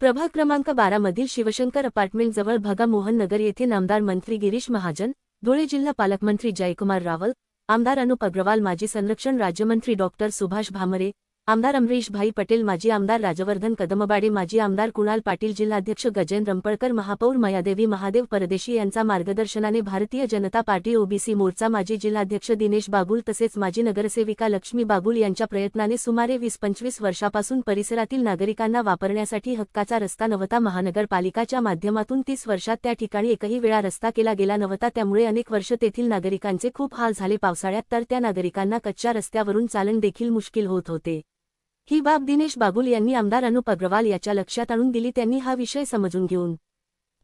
प्रभाग क्रमांक 12 मधील शिवशंकर अपार्टमेंट जवळ भगा मोहन नगर येथे नामदार मंत्री गिरीश महाजन, धुळे जिल्हा पालकमंत्री जयकुमार रावल, आमदार अनुप अग्रवाल, माजी संरक्षण राज्यमंत्री डॉ सुभाष भामरे, आमदार अमरीश भाई पटेल, माजी आमदार राजवर्धन कदमबाडे, माजी आमदार कुणाल पाटील, जिल्हाध्यक्ष गजेंद्र रंपळकर, महापौर मयादेवी महादेव परदेशी यांचा मार्गदर्शनाने भारतीय जनता पार्टी ओबीसी मोर्चा माजी जिल्हाध्यक्ष दिनेश बागुल तसेच माजी नगरसेविका लक्ष्मी बागुल यांच्या प्रयत्नाने सुमारे 20-25 वर्षापासून परिसरातील नागरिकांना वापरण्यासाठी हक्काचा रस्ता नव्हता. महानगरपालिकाच्या माध्यमातून 30 वर्षात त्या ठिकाणी एकही वेळा रस्ता केला गेला नव्हता. त्यामुळे अनेक वर्ष तेथील नागरिकांचे खूप हाल झाले. पावसाळ्यात तर त्या नागरिकांना कच्च्या रस्त्यावरून चालण देखील मुश्किल होत होते. ही बाब दिनेश बागुल यांनी आमदार अनुप अग्रवाल याच्या लक्षात आणून दिली. त्यांनी हा विषय समजून घेऊन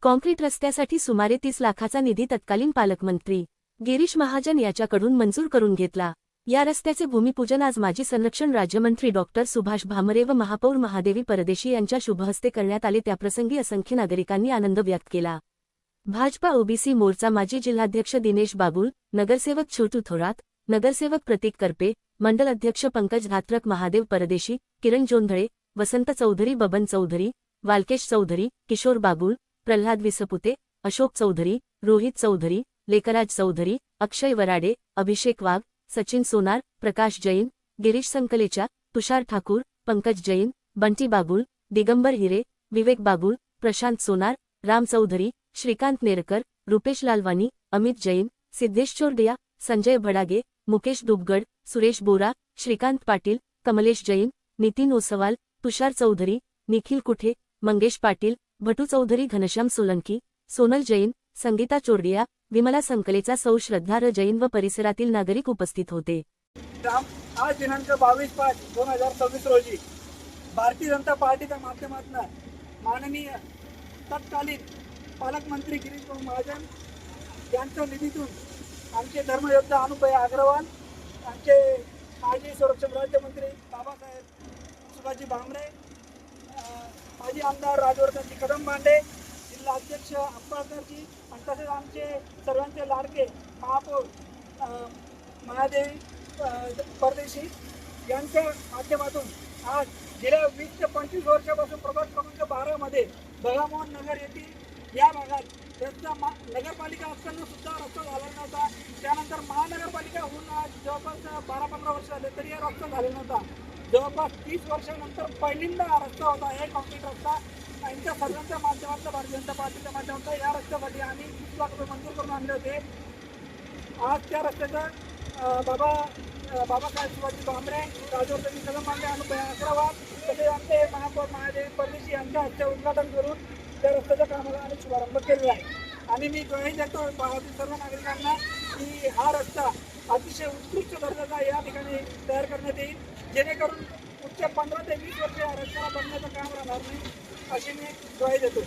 कॉन्क्रीट रस्त्यासाठी सुमारे 30 लाखाचा निधी तत्कालीन पालकमंत्री गिरीश महाजन याच्याकडून मंजूर करून घेतला. या रस्त्याचे भूमिपूजन आज माजी संरक्षण राज्यमंत्री डॉ सुभाष भामरे व महापौर महादेवी परदेशी यांच्या शुभहस्ते करण्यात आले. त्याप्रसंगी असंख्य नागरिकांनी आनंद व्यक्त केला. भाजपा ओबीसी मोर्चा माजी जिल्हाध्यक्ष दिनेश बागुल, नगरसेवक छोटू थोरात, नगरसेवक प्रतीक करपे, मंडल अध्यक्ष पंकज धात्रक, महादेव परदेशी, किरण जोंधळे, वसंत चौधरी, बबन चौधरी, वालकेश चौधरी, किशोर बागुल, प्रल्हाद विसपुते, अशोक चौधरी, रोहित चौधरी, लेकराज चौधरी, अक्षय वराडे, अभिषेक वाघ, सचिन सोनार, प्रकाश जैन, गिरीश संकलेचा, तुषार ठाकूर, पंकज जैन, बंटी बागुल, दिगंबर हिरे, विवेक बागुल, प्रशांत सोनार, राम चौधरी, श्रीकांत नेरकर, रुपेश लालवानी, अमित जैन, सिद्धेश चोरडिया, संजय भडागे, मुकेश दुबगड, सुरेश बोरा, श्रीकांत पाटील, कमलेश जैन, नितीन ओसवाल, तुषार चौधरी, निखिल कुठे, मंगेश पाटील, भटू चौधरी, घनश्याम सोलंकी, सोनल जैन, संगीता चोरडिया, विमला संकलेचा, सौ श्रद्धा र जैन व परिसरातील नागरिक उपस्थित होते. आज दिनांक 22/5/2026 रोजी भारतीय जनता पार्टीच्या माध्यमातून माननीय तत्कालीन पालकमंत्री गिरीश महाजन यांच्या निधीतून आमचे धर्मयोद्धा अनुप अग्रवाल, आमचे माजी संरक्षण राज्यमंत्री बाबासाहेब सुभाषजी भामरे, माजी आमदार राजवर्धनजी कदमबाडे, जिल्हा अध्यक्ष अंबाळकरजी आणि तसेच आमचे सर्वांचे लाडके महापौर महादेवी परदेशी यांच्या माध्यमातून आज गेल्या 20 ते 25 वर्षापासून प्रभाग क्रमांक 12 मध्ये भगामोहन नगर येथील या भागात रस्ता नगरपालिका असताना सुद्धा रस्ता झाला नव्हता. त्यानंतर महानगरपालिका होऊन आज जवळपास 12-15 वर्ष झाले तरी हा रस्ता झाला नव्हता. जवळपास 30 वर्षानंतर पहिल्यांदा हा रस्ता होता. हे कॉन्क्रीट रस्ता यांच्या सर्वांच्या माध्यमातून भारतीय जनता पार्टीच्या माध्यमातून या रस्त्यासाठी आम्ही 30 लाख रुपये मंजूर करून आणले होते. आज त्या रस्त्याचं बाबासाहेब शिवाजी भामरे, राजवर्धन कदमबाडे, अनुप अग्रवाल तसेच आमचे महापौर महादेवी परदेशी यांच्या हस्ते उद्घाटन करून त्या रस्त्याच्या कामाला आम्ही शुभारंभ केलेला आहे. आणि मी ग्वाही देतो भागातील सर्व नागरिकांना की हा रस्ता अतिशय उत्कृष्ट दर्जाचा या ठिकाणी तयार करण्यात येईल, जेणेकरून पुढच्या 15 ते 20 वर्ष या रस्त्याला बनण्याचं काम राहणार नाही, अशी मी ग्वाही देतो.